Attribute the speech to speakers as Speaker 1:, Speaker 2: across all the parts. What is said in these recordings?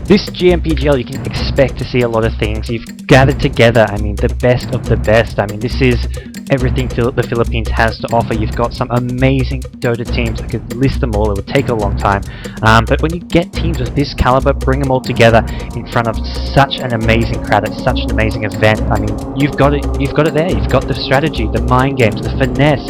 Speaker 1: This GMPGL, you can expect to see a lot of things. You've gathered together, I mean, the best of the best. I mean, this is everything the Philippines has to offer. You've got some amazing Dota teams. I could list them all, it would take a long time. But when you get teams of this caliber, bring them all together in front of such an amazing crowd at such an amazing event. I mean, you've got it there. You've got the strategy, the mind games, the finesse.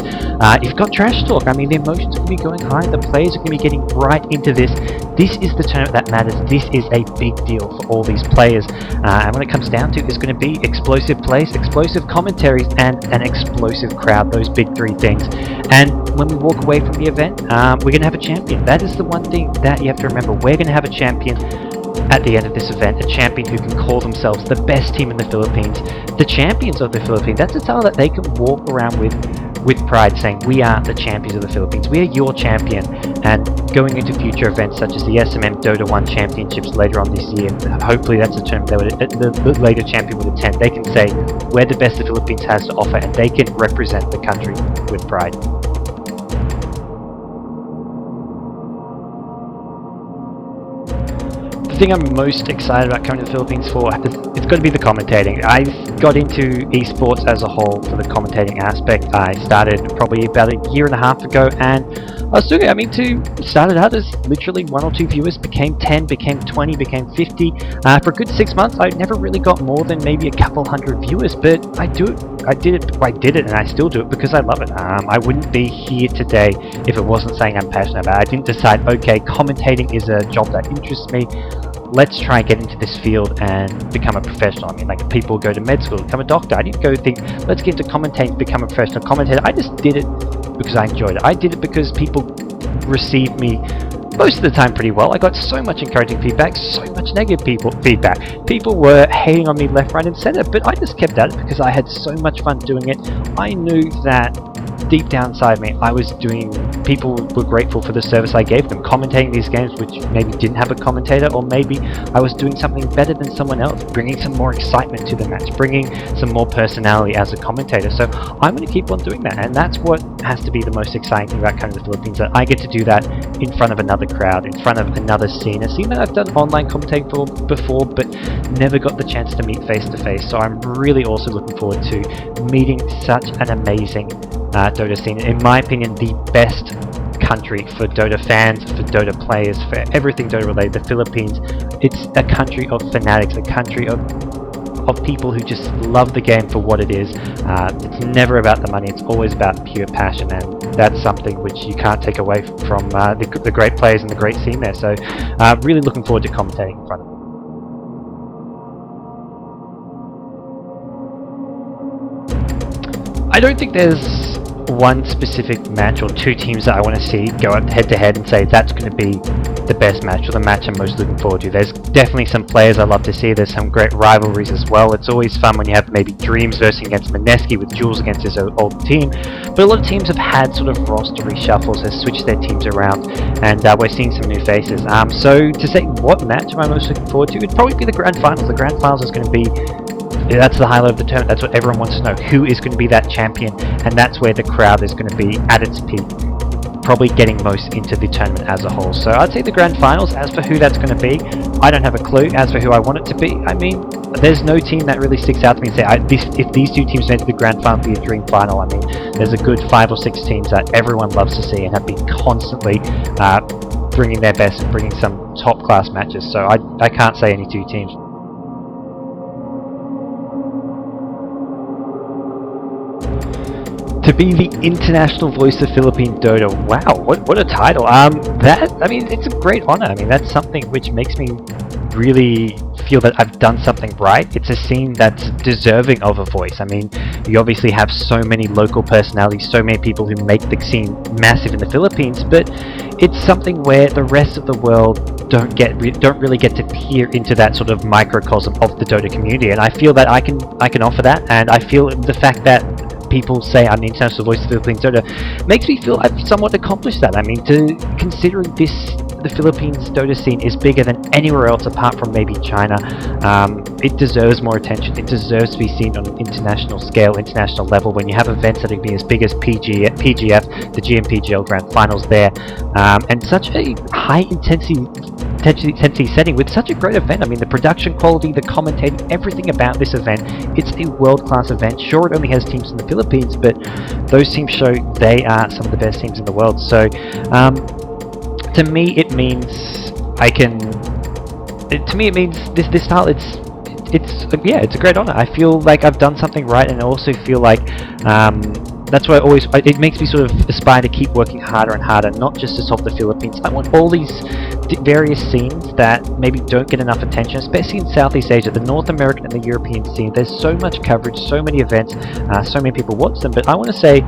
Speaker 1: You've got trash talk. I mean, the emotions are going to be going high. The players are going to be getting right into this. This is the tournament that matters. This is a big deal for all these players. And when it comes down to it, it's going to be explosive plays, explosive commentaries, and an explosive crowd. Those big three things. And when we walk away from the event, we're going to have a champion. That is the one thing that you have to remember. We're going to have a champion at the end of this event, a champion who can call themselves the best team in the Philippines, the champions of the Philippines. That's a title that they can walk around with pride, saying we are the champions of the Philippines, we are your champion. And going into future events such as the SMM Dota 1 championships later on this year, hopefully that's a tournament that the later champion would attend. They can say we're the best the Philippines has to offer, and they can represent the country with pride. The thing I'm most excited about coming to the Philippines for, it's got to be the commentating. I got into esports as a whole for the commentating aspect. I started probably about a year and a half ago, and I was doing it. Started out as literally 1 or 2 viewers, became 10, became 20, became 50. For a good 6 months, I never really got more than maybe a couple hundred viewers, but I did it, and I still do it because I love it. I wouldn't be here today if it wasn't something I'm passionate about. I didn't decide, okay, commentating is a job that interests me. Let's try and get into this field and become a professional. I mean, like, people go to med school, become a doctor. I didn't go think, let's get into commentating, become a professional commentator. I just did it because I enjoyed it. I did it because people received me most of the time pretty well. I got so much encouraging feedback, so much negative feedback. People were hating on me left, right, and center, but I just kept at it because I had so much fun doing it. I knew that deep down inside me, people were grateful for the service I gave them, commentating these games which maybe didn't have a commentator, or maybe I was doing something better than someone else, bringing some more excitement to the match, bringing some more personality as a commentator. So I'm going to keep on doing that, and that's what has to be the most exciting thing about coming to the Philippines, that I get to do that in front of another crowd, in front of another scene, a scene that I've done online commentating for before, but never got the chance to meet face to face. So I'm really also looking forward to meeting such an amazing Dota scene. In my opinion, the best country for Dota fans, for Dota players, for everything Dota related. The Philippines, it's a country of fanatics, a country of people who just love the game for what it is. It's never about the money, it's always about pure passion, and that's something which you can't take away from the great players and the great scene there. So really looking forward to commentating in front of them. I don't think there's one specific match or two teams that I want to see go up head to head and say that's going to be the best match or the match I'm most looking forward to. There's definitely some players I love to see. There's some great rivalries as well. It's always fun when you have maybe Dreams versus against Mineski, with Jules against his old team. But a lot of teams have had sort of roster reshuffles, have switched their teams around, and we're seeing some new faces. So to say what match am I most looking forward to, it'd probably be the Grand Finals. The Grand Finals is going to be, that's the highlight of the tournament. That's what everyone wants to know. Who is going to be that champion? And that's where the crowd is going to be at its peak, probably getting most into the tournament as a whole. So I'd say the Grand Finals. As for who that's going to be, I don't have a clue. As for who I want it to be, I mean, there's no team that really sticks out to me and say, if these two teams made it to the Grand Final, it'd be a dream final. I mean, there's a good 5 or 6 teams that everyone loves to see and have been constantly bringing their best and bringing some top-class matches. So I can't say any two teams. To be the international voice of Philippine Dota, wow, what a title. I mean, it's a great honor. I mean, that's something which makes me really feel that I've done something right. It's a scene that's deserving of a voice. I mean, you obviously have so many local personalities, so many people who make the scene massive in the Philippines, but it's something where the rest of the world don't really get to peer into that sort of microcosm of the Dota community, and I feel that I can offer that, and I feel the fact that people say I'm the international voice of Philippines Dota makes me feel I've somewhat accomplished that. I mean, considering the the Philippines Dota scene is bigger than anywhere else apart from maybe China. It deserves more attention. It deserves to be seen on an international scale, international level. When you have events that are being as big as PGF, the GMPGL Grand Finals there, and such a high intensity setting with such a great event. I mean, the production quality, the commentating, everything about this event, it's a world-class event. Sure, it only has teams in the Philippines, but those teams show they are some of the best teams in the world. So to me it means this style, it's a great honor. I feel like I've done something right, and I also feel like that's why it makes me sort of aspire to keep working harder and harder, not just to top the Philippines. I want all these various scenes that maybe don't get enough attention, especially in Southeast Asia, the North American and the European scene. There's so much coverage, so many events, so many people watch them, but I want to say,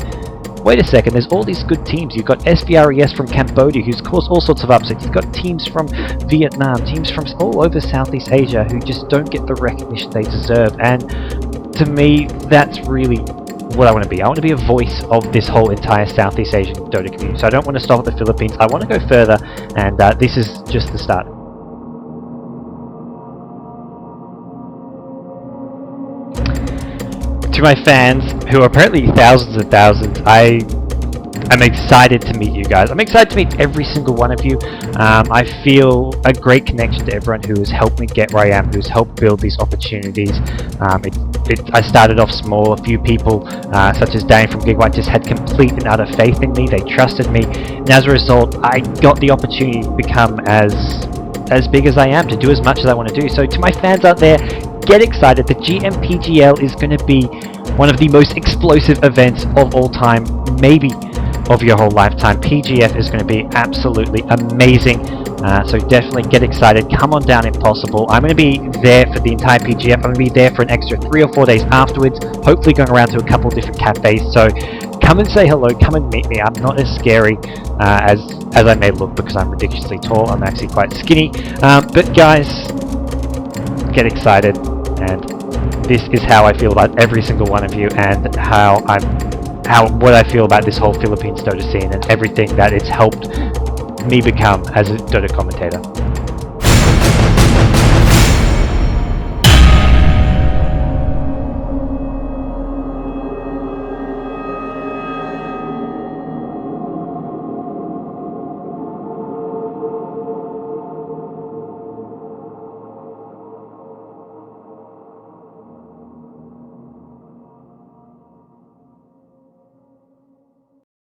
Speaker 1: wait a second, there's all these good teams. You've got SVRES from Cambodia, who's caused all sorts of upsets. You've got teams from Vietnam, teams from all over Southeast Asia who just don't get the recognition they deserve. And to me, that's really what I want to be. I want to be a voice of this whole entire Southeast Asian Dota community. So I don't want to stop at the Philippines. I want to go further, and this is just the start. To my fans, who are apparently thousands and thousands, I'm excited to meet you guys. I'm excited to meet every single one of you. I feel a great connection to everyone who has helped me get where I am, who's helped build these opportunities. I started off small. A few people, such as Dane from GIGABYTE, just had complete and utter faith in me. They trusted me, and as a result, I got the opportunity to become as big as I am, to do as much as I want to do. So to my fans out there, get excited. The GMPGL is going to be one of the most explosive events of all time, maybe of your whole lifetime. PGF is going to be absolutely amazing. So definitely get excited. Come on down if possible. I'm going to be there for the entire PGF. I'm going to be there for an extra 3 or 4 days afterwards, hopefully going around to a couple of different cafes. So come and say hello, come and meet me. I'm not as scary as I may look, because I'm ridiculously tall. I'm actually quite skinny. But guys, get excited. And this is how I feel about every single one of you, and what I feel about this whole Philippines Dota scene and everything that it's helped me become as a Dota commentator.